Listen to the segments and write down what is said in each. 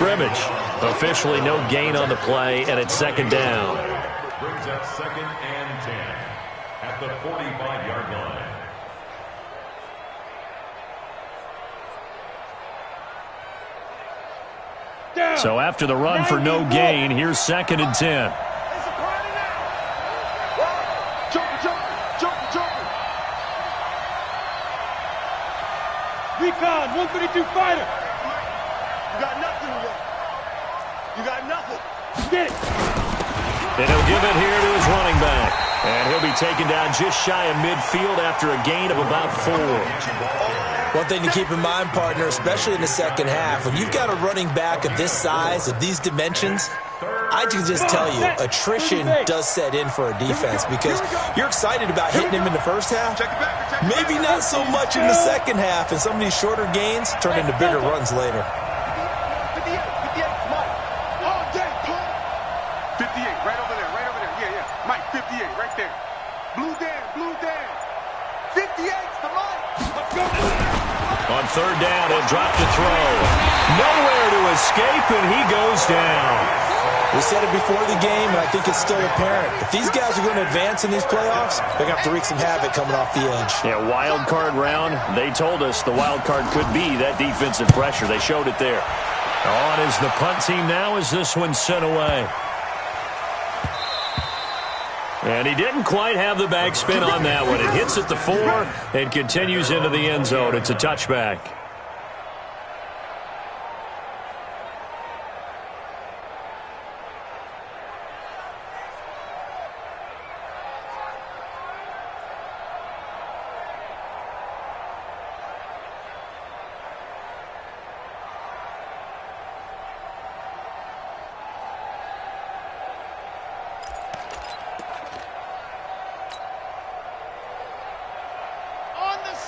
scrimmage. Officially no gain on the play, and it's second down. Brings up 2nd and 10 at the 45-yard line. So after the run for no gain, here's 2nd and 10. Recon, 132 fighter. You got nothing, you got nothing. Get it. And he'll give it here to his running back. And he'll be taken down just shy of midfield after a gain of about 4. One thing to keep in mind, partner, especially in the second half, when you've got a running back of this size, of these dimensions, I can just tell you, attrition does set in for a defense because you're excited about hitting him in the first half. Maybe not so much in the second half, and some of these shorter gains turn into bigger runs later. 58, right over there. Yeah. Mike, 58, right there. Blue Dan. 58, the Mike. Let's go. On third down, he'll drop to throw. Nowhere to escape, and he goes down. We said it before the game, and I think it's still apparent. If these guys are going to advance in these playoffs, they're going to have to wreak some havoc coming off the edge. Yeah, wild card round. They told us the wild card could be that defensive pressure. They showed it there. On is the punt team now as this one's sent away. And he didn't quite have the backspin on that one. It hits at the 4 and continues into the end zone. It's a touchback.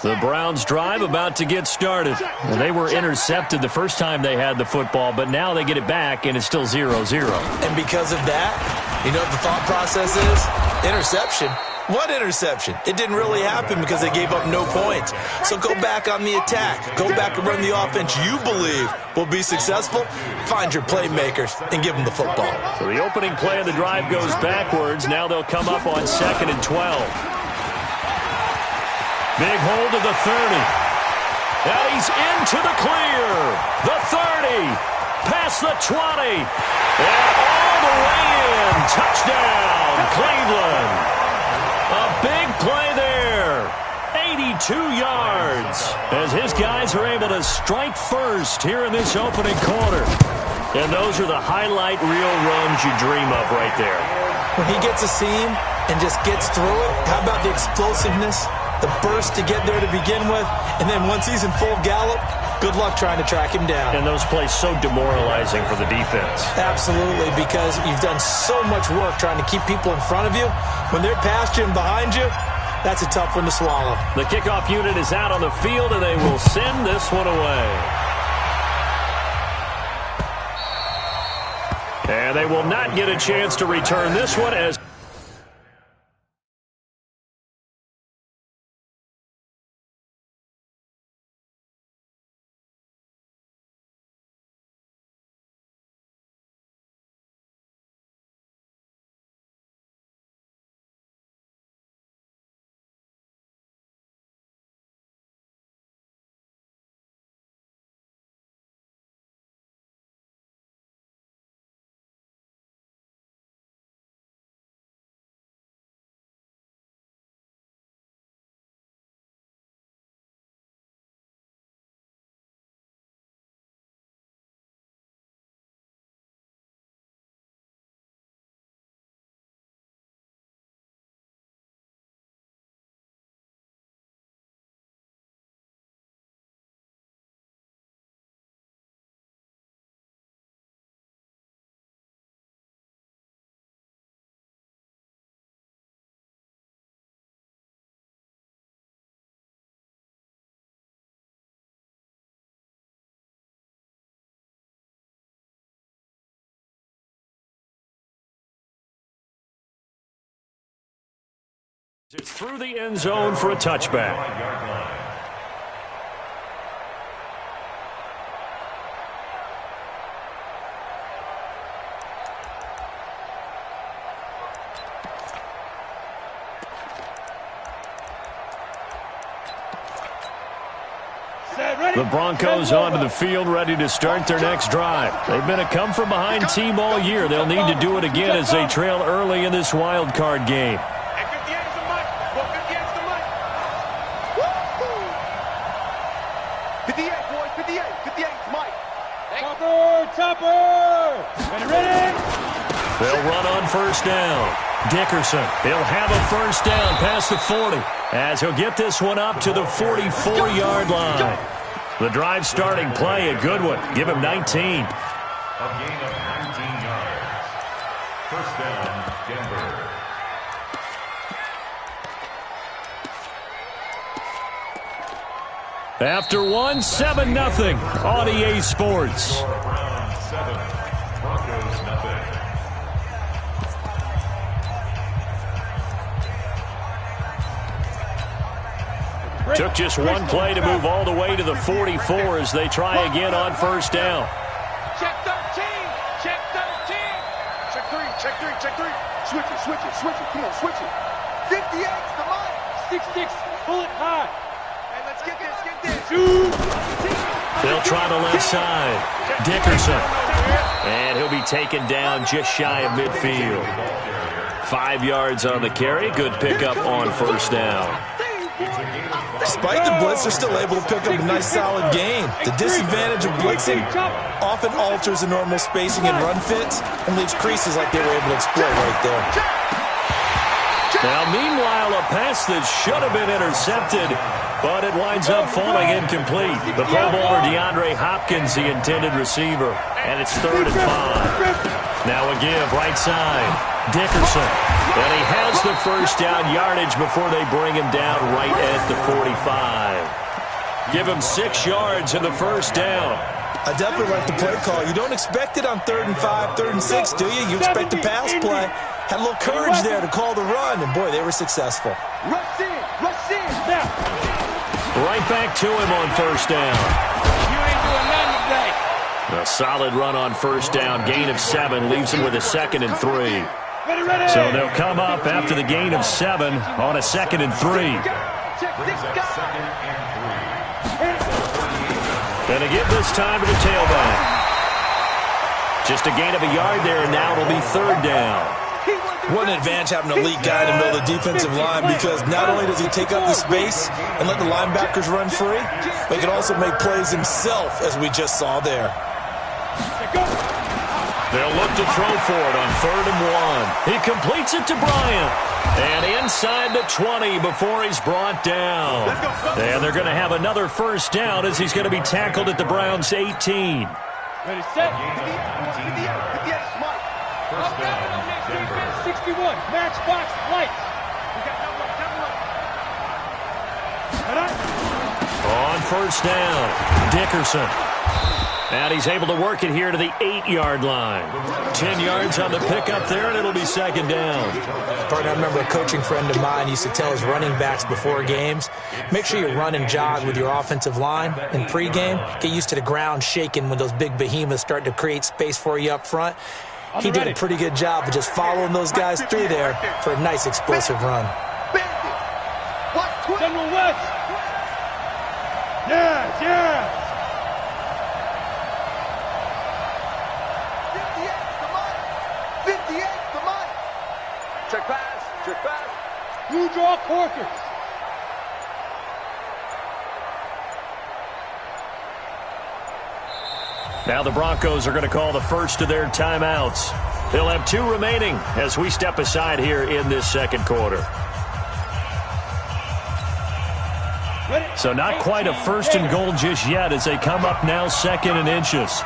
The Browns drive about to get started. Well, they were intercepted the first time they had the football, but now they get it back, and it's still 0-0. And because of that, you know what the thought process is? Interception. What interception? It didn't really happen because they gave up no points. So go back on the attack. Go back and run the offense you believe will be successful. Find your playmakers and give them the football. So the opening play of the drive goes backwards. Now they'll come up on 2nd and 12. Big hold to the 30. And he's into the clear. The 30. Past the 20. And all the way in. Touchdown, Cleveland. A big play there. 82 yards. As his guys are able to strike first here in this opening quarter. And those are the highlight reel runs you dream of right there. When he gets a seam and just gets through it, how about the explosiveness? The burst to get there to begin with, and then once he's in full gallop, good luck trying to track him down. And those plays so demoralizing for the defense. Absolutely, because you've done so much work trying to keep people in front of you. When they're past you and behind you, that's a tough one to swallow. The kickoff unit is out on the field, and they will send this one away. And they will not get a chance to return this one as it's through the end zone for a touchback. The Broncos onto the field, ready to start their next drive. They've been a come-from-behind team all year. They'll need to do it again as they trail early in this wild card game. And 58 is the mic. Well, 58 is the mic. Woo-hoo. 58, boys. 58. 58 is Mike. Topper! Ready? They'll run on first down. Dickerson, he'll have a first down past the 40 as he'll get this one up to the 44-yard line. The drive starting play, a good one. Give him 19. A gain of 19 yards. First down, Denver. After one, 7-0 on EA Sports. Browns 7, Broncos nothing. Took just one play to move all the way to the 44 as they try again on first down. Check 13. Check 13. Check 3. Check 3. Check 3. Switch it. Switch it. Switch it. Come on. Switch it. 58 is the mic. 6-6. Pull it high. Hey, let's get this. Get this. They'll try the left side. Dickerson. And he'll be taken down just shy of midfield. 5 yards on the carry. Good pickup on first down. Despite the blitz, they're still able to pick up a nice solid gain. The disadvantage of blitzing often alters the normal spacing and run fits and leaves creases like they were able to exploit right there. Now, meanwhile, a pass that should have been intercepted, but it winds up falling incomplete. The Pro Bowler DeAndre Hopkins, the intended receiver, and it's 3rd and 5. Now a give, right side. Dickerson. And he has the first down yardage before they bring him down right at the 45. Give him 6 yards in the first down. I definitely like the play call. You don't expect it on 3rd and 5, 3rd and 6, do you? You expect a pass play. Had a little courage there to call the run, and boy, they were successful. Rush in. Rush in. Now. Right back to him on first down. You ain't doing nothing today. A solid run on first down. Gain of 7 leaves him with a 2nd and 3. Ready. So they'll come up after the gain of 7 on a 2nd and 3. Brings up 2nd and 3. Gonna give this time to the tailback. Just a gain of a yard there, and now it'll be 3rd down. What an advantage having an elite guy in the middle of the defensive line, because not only does he take up the space and let the linebackers run free, but he can also make plays himself, as we just saw there. They'll look to throw for it on 3rd and 1. He completes it to Bryant. And inside the 20 before he's brought down. And they're going to have another first down as he's going to be tackled at the Browns' 18. Ready, set. First down, Denver. 61. Matchbox lights. On first down, Dickerson. And he's able to work it here to the 8-yard line. 10 yards on the pickup there, and it'll be 2nd down. Partner, I remember a coaching friend of mine used to tell his running backs before games, make sure you run and jog with your offensive line in pregame. Get used to the ground shaking when those big behemoths start to create space for you up front. He did a pretty good job of just following those guys through there for a nice explosive run. General West. Yes. 58 the mic. Check pass. Check pass. Blue draw Corkers. Now the Broncos are going to call the first of their timeouts. They'll have 2 remaining as we step aside here in this 2nd quarter. So not quite a 1st and goal just yet as they come up now 2nd and inches.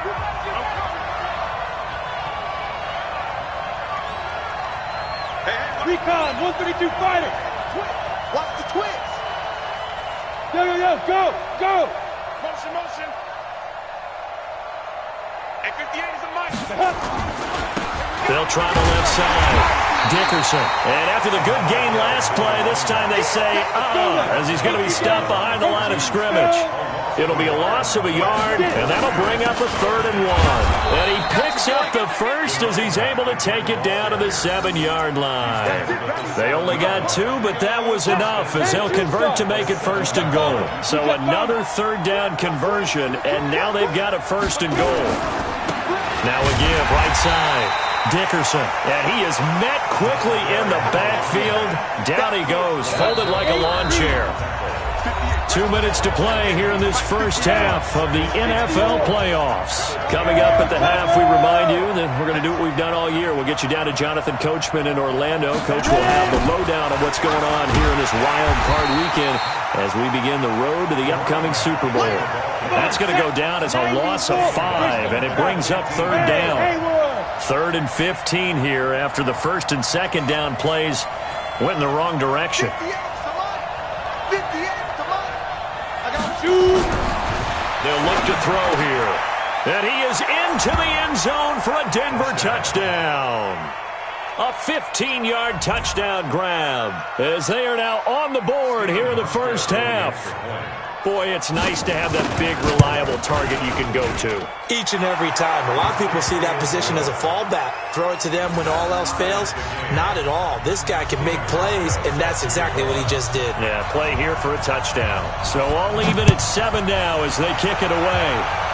Recon, 132 fighter. Watch the twins. Go. Motion. And 58 is the mic. They'll try the left side. Dickerson. And after the good gain last play, this time they say, as he's going to be stopped behind the line of scrimmage. It'll be a loss of a yard, and that'll bring up a 3rd and 1. And he picks up the the first as he's able to take it down to the 7-yard line. They only got 2, but that was enough as they'll convert to make it 1st and goal. So another 3rd down conversion, and now they've got a 1st and goal. Now a give right side. Dickerson, and he is met quickly in the backfield. Down he goes, folded like a lawn chair. 2 minutes to play here in this first half of the NFL playoffs. Coming up at the half, we remind you that we're going to do what we've done all year. We'll get you down to Jonathan Coachman in Orlando. Coach will have the lowdown of what's going on here in this wild card weekend as we begin the road to the upcoming Super Bowl. That's going to go down as a loss of 5, and it brings up 3rd down. 3rd and 15 here after the 1st and 2nd down plays went in the wrong direction. They'll look to throw here. And he is into the end zone for a Denver touchdown. A 15-yard touchdown grab as they are now on the board here in the first half. Boy, it's nice to have that big, reliable target you can go to. Each and every time. A lot of people see that position as a fallback. Throw it to them when all else fails. Not at all. This guy can make plays, and that's exactly what he just did. Yeah, play here for a touchdown. So all even at 7 now as they kick it away.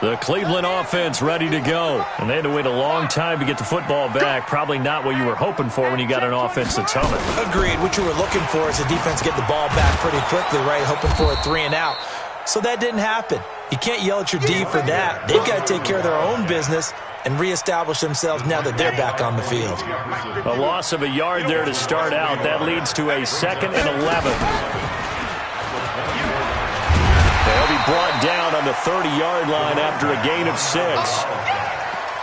The Cleveland offense ready to go. And they had to wait a long time to get the football back. Probably not what you were hoping for when you got an offense that's humming. Agreed. What you were looking for is the defense get the ball back pretty quickly, right? Hoping for a 3 and out. So that didn't happen. You can't yell at your D for that. They've got to take care of their own business and reestablish themselves now that they're back on the field. A loss of a yard there to start out. That leads to a 2nd and 11. They'll be brought down on the 30-yard line after a gain of 6.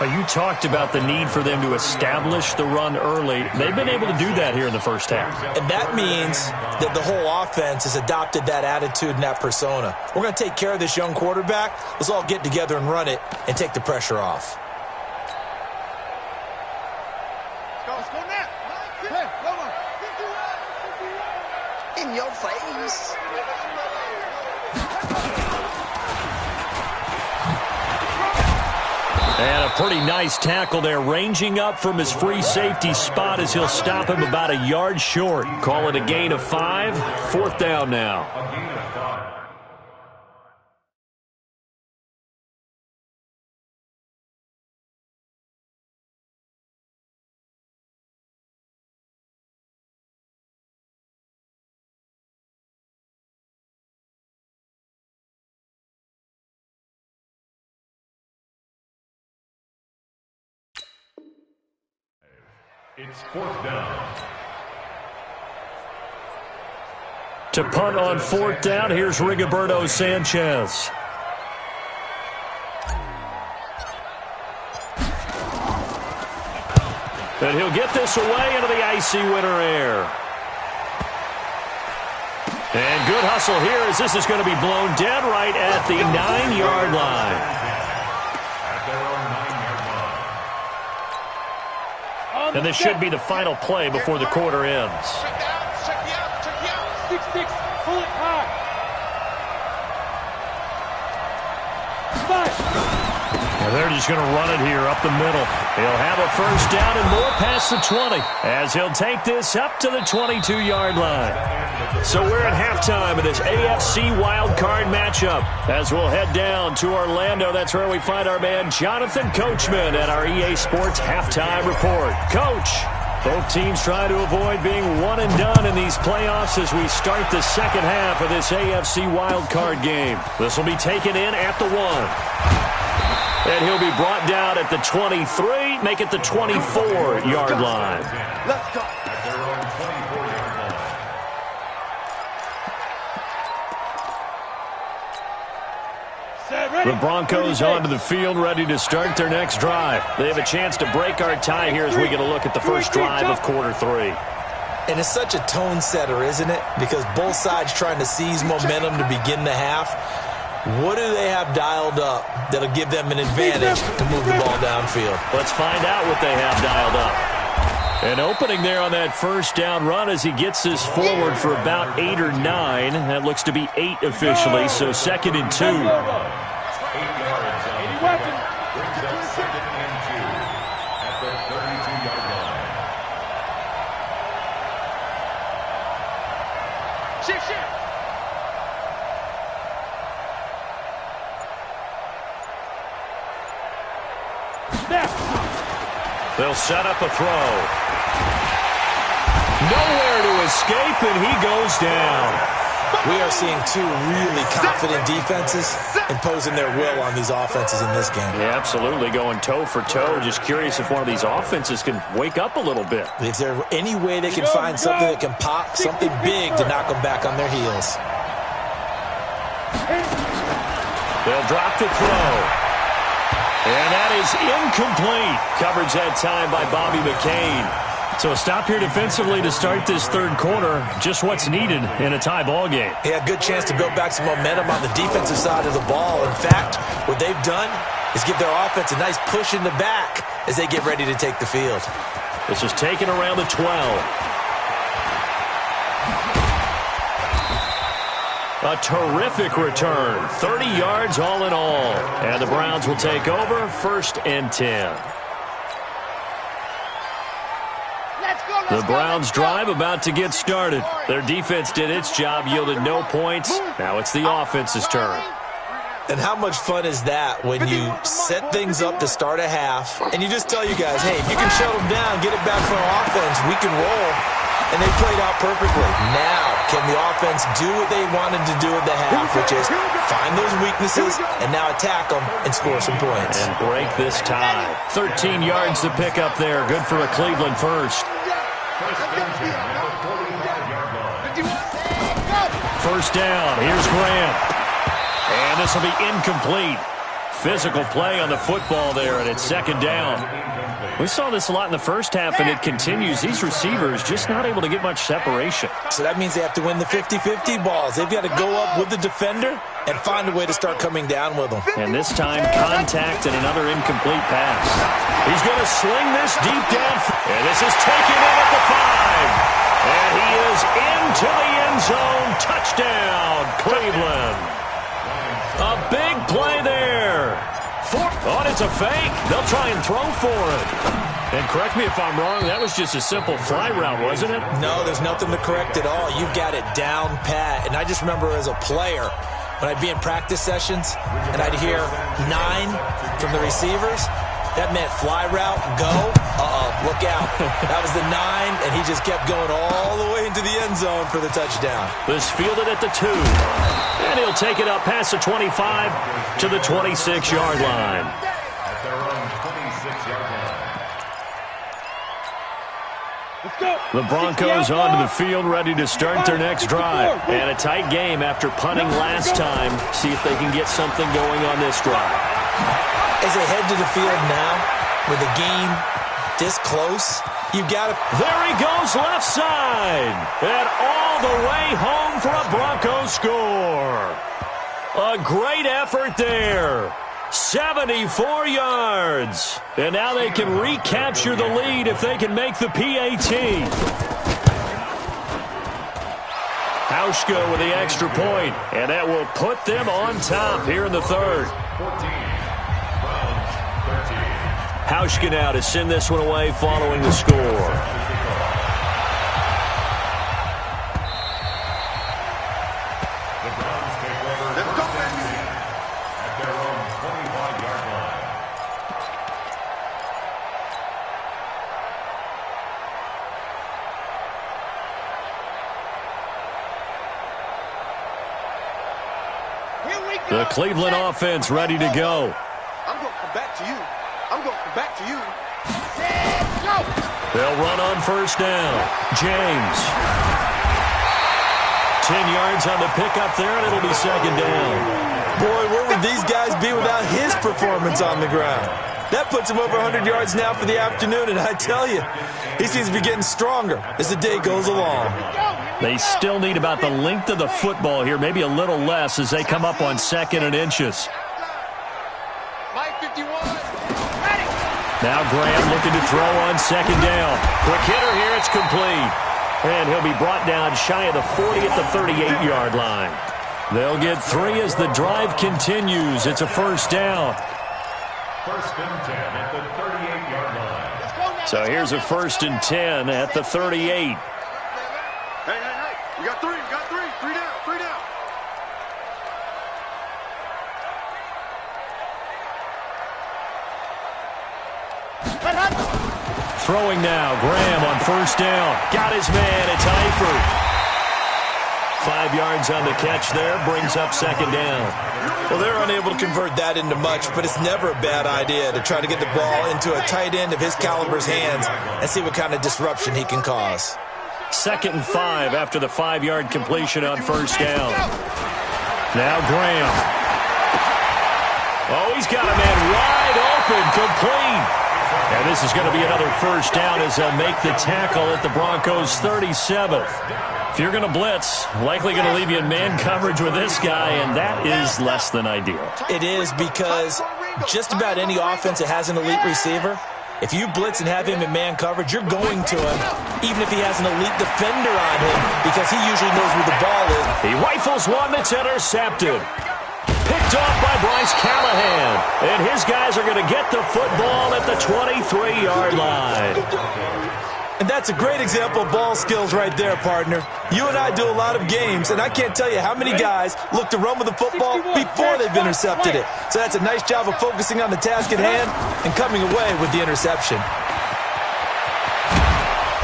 You talked about the need for them to establish the run early. They've been able to do that here in the first half. And that means that the whole offense has adopted that attitude and that persona. We're going to take care of this young quarterback. Let's all get together and run it and take the pressure off. In your face. And a pretty nice tackle there, ranging up from his free safety spot as he'll stop him about a yard short. Call it a gain of 5. 4th down now. A gain of 5. It's 4th down. To punt on 4th down, here's Rigoberto Sanchez. And he'll get this away into the icy winter air. And good hustle here as this is going to be blown dead right at the 9-yard line. And this should be the final play before the quarter ends. Check me out. 6-6. Pull it high. And they're just going to run it here up the middle. He'll have a 1st down and more past the 20 as he'll take this up to the 22-yard line. So we're at halftime of this AFC wildcard matchup as we'll head down to Orlando. That's where we find our man Jonathan Coachman at our EA Sports Halftime Report. Coach, both teams trying to avoid being one and done in these playoffs as we start the second half of this AFC wildcard game. This will be taken in at the 1. And he'll be brought down at the 23, make it the 24-yard line. Let's go. At their own 24-yard line. The Broncos onto the field, ready to start their next drive. They have a chance to break our tie here as we get a look at the first drive of quarter 3. And it's such a tone setter, isn't it? Because both sides trying to seize momentum to begin the half. What do they have dialed up that'll give them an advantage to move the ball downfield? Let's find out what they have dialed up. An opening there on that first down run as he gets this forward for about 8 or 9. That looks to be 8 officially, so 2nd and 2. 8 yards on the weapon. Brings up 2nd and 2 at the 32-yard line. Shift. They'll set up a throw. Nowhere to escape, and he goes down. We are seeing two really confident defenses imposing their will on these offenses in this game. Yeah, absolutely, going toe for toe. Just curious if one of these offenses can wake up a little bit. Is there any way they can find something that can pop, something big to knock them back on their heels? They'll drop the throw. And that is incomplete. Coverage that time by Bobby McCain. So a stop here defensively to start this third quarter. Just what's needed in a tie ball game. Yeah, good chance to build back some momentum on the defensive side of the ball. In fact, what they've done is give their offense a nice push in the back as they get ready to take the field. This is taken around the 12. A terrific return. 30 yards all in all. And the Browns will take over 1st and 10. The Browns drive about to get started. Their defense did its job, yielded no points. Now it's the offense's turn. And how much fun is that when you set things up to start a half and you just tell you guys, hey, if you can shut them down, get it back for our offense, we can roll. And they played out perfectly. Now, can the offense do what they wanted to do at the half, which is find those weaknesses and now attack them and score some points. And break this tie. 13 yards to pick up there. Good for a Cleveland first. First down. Here's Graham. And this will be incomplete. Physical play on the football there, and it's 2nd down. We saw this a lot in the first half, and it continues. These receivers just not able to get much separation. So that means they have to win the 50-50 balls. They've got to go up with the defender and find a way to start coming down with them. And this time, contact and another incomplete pass. He's going to sling this deep down. And this is taken in at the 5. And he is into the end zone. Touchdown, Cleveland. A big play there. Oh, it's a fake. They'll try and throw for it. And correct me if I'm wrong, that was just a simple fly route, wasn't it? No, there's nothing to correct at all. You've got it down pat. And I just remember as a player, when I'd be in practice sessions and I'd hear 9 from the receivers, that meant fly route, go. Look out. That was the 9, and he just kept going all the way into the end zone for the touchdown. This fielded at the 2. And he'll take it up past the 25 to the 26-yard line. At their own 26-yard line. The Broncos onto the field, ready to start their next drive. And a tight game after punting last time. See if they can get something going on this drive. As they head to the field now, with the game this close, you got to... There he goes left side. And all the way home for a Broncos score. A great effort there. 74 yards. And now they can recapture the lead if they can make the PAT. Hauschka with the extra point, and that will put them on top here in the third. 14. Browns 13. Hauschka now to send this one away following the score. The Browns take over first and 10 at their own 25-yard line. The Cleveland offense ready to go. I'm going to come back to you. I'm going to come back to you. They'll run on first down. James. 10 yards on the pickup there, and it'll be 2nd down. Boy, where would these guys be without his performance on the ground? That puts him over 100 yards now for the afternoon, and I tell you, he seems to be getting stronger as the day goes along. They still need about the length of the football here, maybe a little less as they come up on 2nd and inches. Mike 51. Ready. Now Graham looking to throw on 2nd down. Quick hitter here, it's complete. And he'll be brought down shy of the 40 at the 38-yard line. They'll get 3 as the drive continues. It's a 1st down. 1st and 10 at the 38-yard line. So here's a 1st and 10 at the 38. Hey, we got 3, 3 down, 3 down. Throwing now, Graham on 1st down. Got his man, it's Eifert. 5 yards on the catch there, brings up 2nd down. Well, they're unable to convert that into much, but it's never a bad idea to try to get the ball into a tight end of his caliber's hands and see what kind of disruption he can cause. 2nd and 5 after the 5-yard completion on 1st down. Now Graham. Oh, he's got a man wide open, complete. And this is going to be another 1st down as they'll make the tackle at the Broncos' 37. If you're going to blitz, likely going to leave you in man coverage with this guy, and that is less than ideal. It is because just about any offense that has an elite receiver, if you blitz and have him in man coverage, you're going to him, even if he has an elite defender on him, because he usually knows where the ball is. He rifles one that's intercepted. Picked off by Bryce Callahan. And his guys are going to get the football at the 23-yard line. And that's a great example of ball skills right there, partner. You and I do a lot of games, and I can't tell you how many guys look to run with the football before they've intercepted it. So that's a nice job of focusing on the task at hand and coming away with the interception.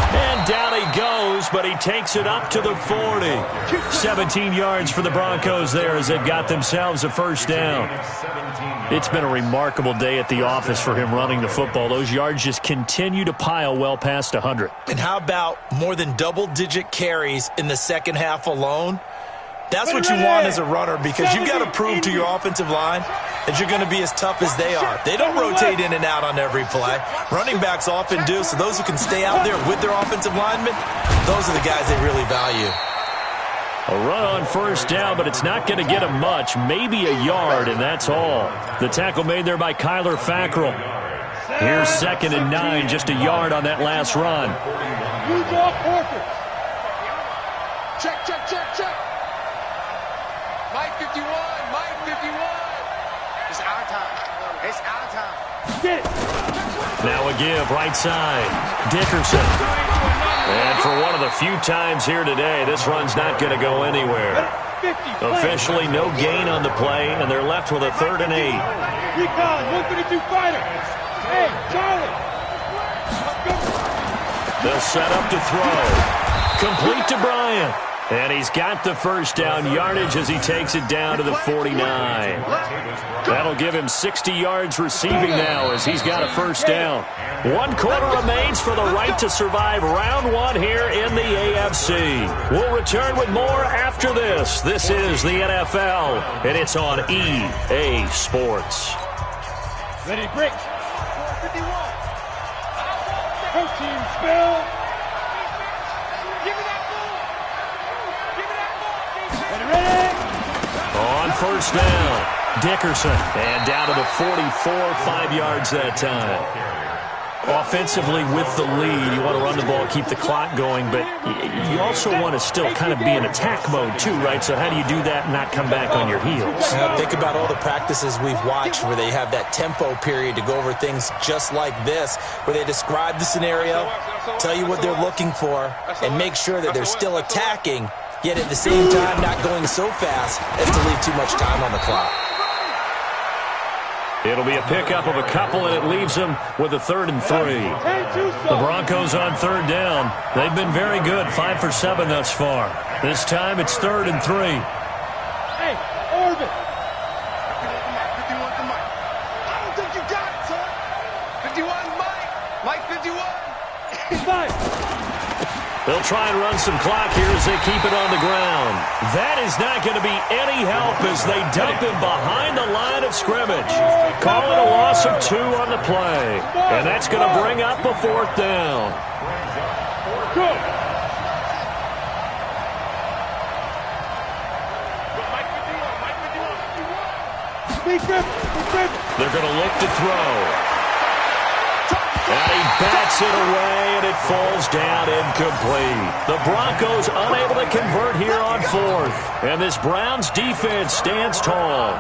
And down he goes, but he takes it up to the 40. 17 yards for the Broncos there as they've got themselves a 1st down. It's been a remarkable day at the office for him running the football. Those yards just continue to pile well past 100. And how about more than double-digit carries in the 2nd half alone? That's what you want as a runner, because you've got to prove to your offensive line that you're going to be as tough as they are. They don't rotate in and out on every play. Running backs often do, so those who can stay out there with their offensive linemen, those are the guys they really value. A run on 1st down, but it's not going to get him much. Maybe a yard, and that's all. The tackle made there by Kyler Fackrell. Here's 2nd and 9, just a yard on that last run. Check. Mike 51, Mike 51. It's our time. It's our time. Get it. Now a give, right side. Dickerson. And for one of the few times here today, this run's not going to go anywhere. Officially no gain on the play, and they're left with a 3rd and 8. Recon, 132 fighter. Hey, Charlie. They'll set up to throw. Complete to Bryant. And he's got the 1st down yardage as he takes it down to the 49. That'll give him 60 yards receiving now as he's got a 1st down. 1 quarter remains for the right to survive round 1 here in the AFC. We'll return with more after this. This is the NFL, and it's on EA Sports. Ready, break. 51. Protein spill. On 1st down, Dickerson. And down to the 44, 5 yards that time. Offensively with the lead, you want to run the ball, keep the clock going, but you also want to still kind of be in attack mode too, right? So how do you do that and not come back on your heels? Think about all the practices we've watched where they have that tempo period to go over things just like this, where they describe the scenario, tell you what they're looking for, and make sure that they're still attacking, yet at the same time not going so fast as to leave too much time on the clock. It'll be a pickup of a couple, and it leaves them with a 3rd and 3. The Broncos on 3rd down. They've been very good, 5 for 7 thus far. This time it's 3rd and 3. Hey, Orbit. 51 to Mike. I don't think you got it, son. 51, Mike. Mike 51. Five. They'll try and run some clock here as they keep it on the ground. That is not going to be any help as they dump him behind the line of scrimmage. Call it a loss of 2 on the play. And that's going to bring up a 4th down. They're going to look to throw. And he bats it away, and it falls down incomplete. The Broncos unable to convert here on fourth. And this Browns defense stands tall.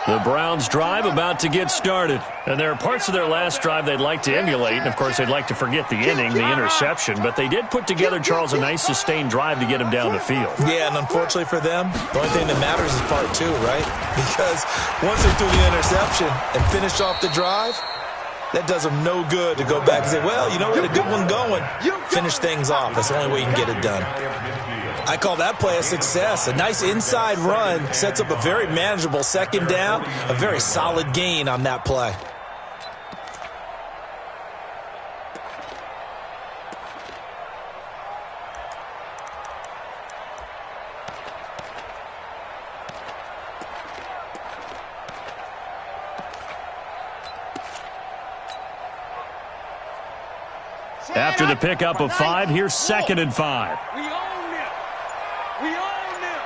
The Browns drive about to get started. And there are parts of their last drive they'd like to emulate. And, of course, they'd like to forget the inning, the interception. But they did put together, Charles, a nice sustained drive to get him down the field. Yeah, and unfortunately for them, the only thing that matters is part two, right? Because once they threw the interception and finished off the drive, that does them no good to go back and say, well, you know, we had a good one going. Finish things off. That's the only way you can get it done. I call that play a success. A nice inside run sets up a very manageable second down, a very solid gain on that play. After the pickup of 5, here's 2nd and 5. We own them. We own them.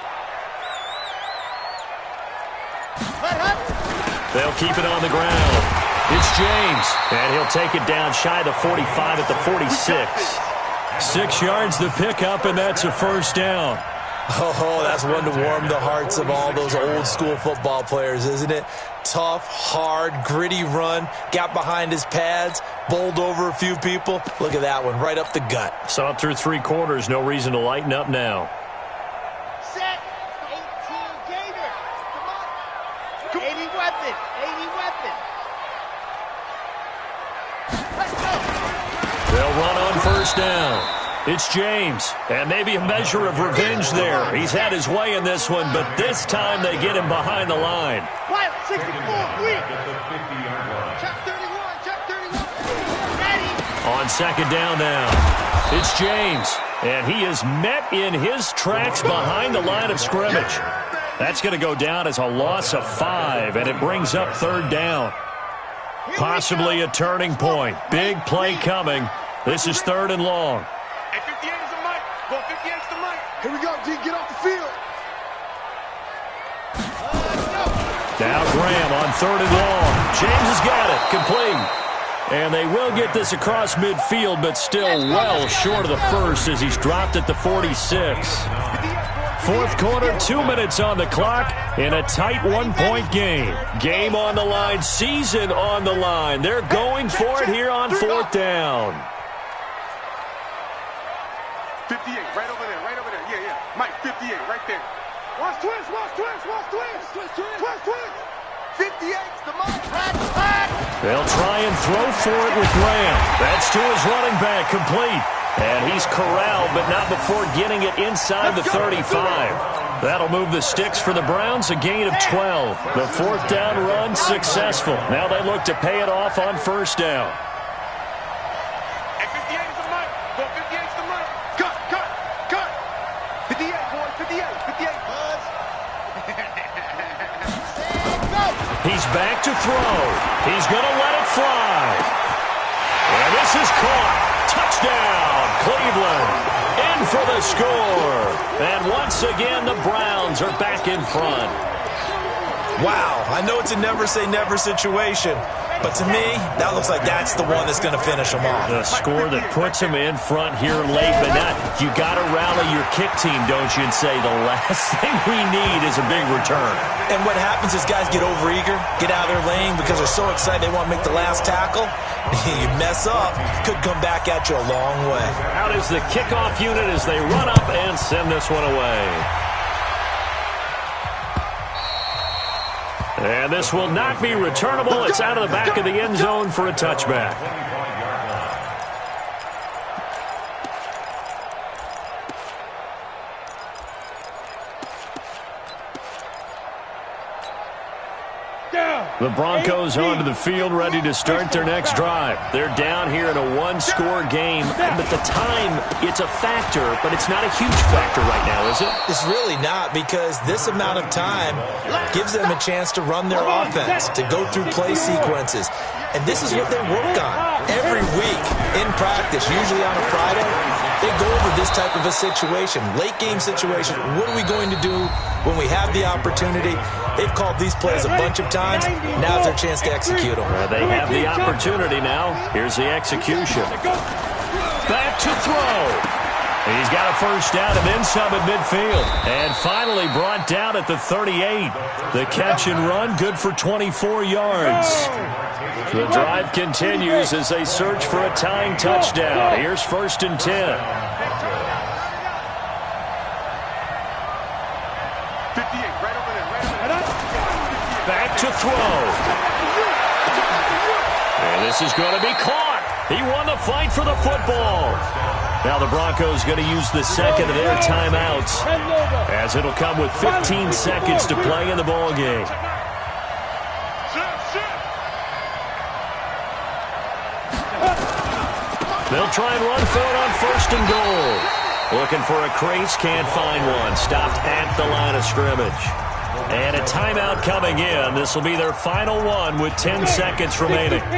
They'll keep it on the ground. It's James, and he'll take it down shy of the 45 at the 46. 6 yards the pickup, and that's a first down. Oh, that's one to warm the hearts of all those old-school football players, isn't it? Tough, hard, gritty run, got behind his pads, bowled over a few people. Look at that one, right up the gut. Saw it through 3 quarters, no reason to lighten up now. Set, 18 Gator. Come on. 80 weapon, 80 weapon. Let's go. They'll run on first down. It's James, and maybe a measure of revenge there. He's had his way in this one, but this time they get him behind the line. Wild, 64, weak. Check 31, check 31. Ready. On second down now, it's James, and he is met in his tracks behind the line of scrimmage. That's going to go down as a loss of 5, and it brings up 3rd down. Possibly a turning point. Big play coming. This is 3rd and long. Hey, 58 is the mic. Go 58 is the mic. Here we go, G. Get off the field. Now Graham on 3rd and long. James has got it. Complete. And they will get this across midfield, but still well short of the first as he's dropped at the 46. 4th quarter, 2 minutes on the clock in a tight 1-point game. Game on the line, season on the line. They're going for it here on 4th down. 58, right over there, right over there. Yeah, yeah. Mike, 58, right there. Watch twins, watch twins, watch twins. Twins, twins. 58's the mark. They'll try and throw for it with Graham. That's to his running back, complete. And he's corralled, but not before getting it inside the 35. That'll move the sticks for the Browns, a gain of 12. The 4th down run successful. Now they look to pay it off on first down. Hey, 58 is the mic. Go 58 is the mic. Cut. 58, boys, 58, 58. Buzz. He's back to throw. He's going to let it fly. And this is caught. Touchdown, Cleveland. In for the score. And once again, the Browns are back in front. Wow, I know it's a never-say-never situation, but to me, that looks like that's the one that's going to finish them off. The score that puts them in front here late, but not. You got to rally your kick team, don't you, and say the last thing we need is a big return. And what happens is guys get overeager, get out of their lane because they're so excited they want to make the last tackle. You mess up, could come back at you a long way. Out is the kickoff unit as they run up and send this one away. And this will not be returnable. It's out of the back of the end zone for a touchback. Down. The Broncos onto the field ready to start their next drive. They're down here in a one-score game. But the time, it's a factor, but it's not a huge factor right now, is it? It's really not, because this amount of time gives them a chance to run their offense, to go through play sequences. And this is what they work on every week in practice, usually on a Friday. They go over this type of a situation, late-game situation. What are we going to do when we have the opportunity? They've called these plays a bunch of times. Now's their chance to execute them. They have the opportunity now. Here's the execution. Back to throw. He's got a first down and then some at midfield. And finally brought down at the 38. The catch and run, good for 24 yards. The drive continues as they search for a tying touchdown. Here's 1st and 10. 58, right over there. Back to throw. And this is going to be caught. He won the fight for the football. Now the Broncos going to use the second of their timeouts, as it'll come with 15 seconds to play in the ball game. They'll try and run for it on 1st and goal. Looking for a crease, can't find one. Stopped at the line of scrimmage. And a timeout coming in. This will be their final one with 10 seconds remaining. 61,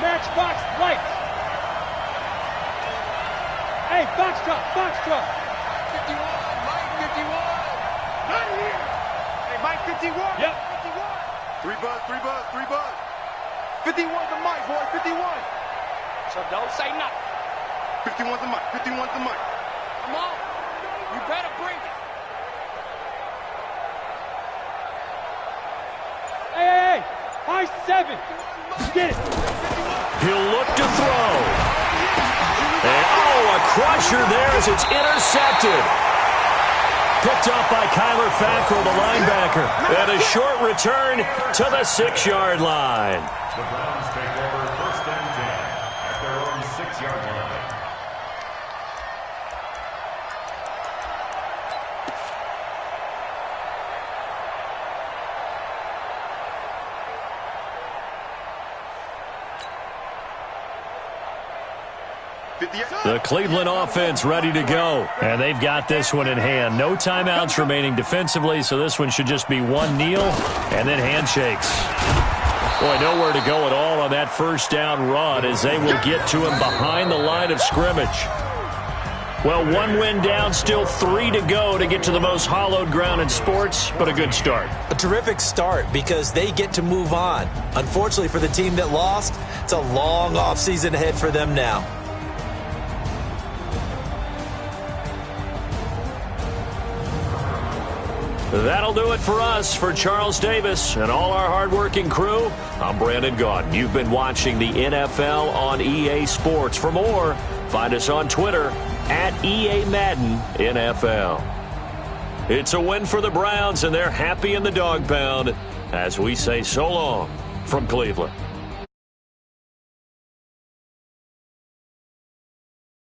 match box, right. Hey, box truck, box truck. 51, Mike 51. Not here. Hey, Mike 51. Yep. 51. 3 buzz, 3 buzz, 3 buzz. 51 the mic, boy, 51. So don't say nothing. 51 the mic, 51 the mic. Come on. You better bring it. Hey, high 7. Get it. He'll look to throw. And, a crusher there as it's intercepted. Picked up by Kyler Fackrell, the linebacker. And a short return to the 6-yard line. The Browns take over 1st and 10 at their own 6-yard line. The Cleveland offense ready to go. And they've got this one in hand. No timeouts remaining defensively, so this one should just be one kneel and then handshakes. Boy, nowhere to go at all on that first down run as they will get to him behind the line of scrimmage. Well, one win down, still 3 to go to get to the most hallowed ground in sports, but a good start. A terrific start because they get to move on. Unfortunately for the team that lost, it's a long offseason ahead for them now. That'll do it for us. For Charles Davis and all our hardworking crew, I'm Brandon Gaudin. You've been watching the NFL on EA Sports. For more, find us on Twitter at EA Madden NFL. It's a win for the Browns, and they're happy in the dog pound as we say so long from Cleveland.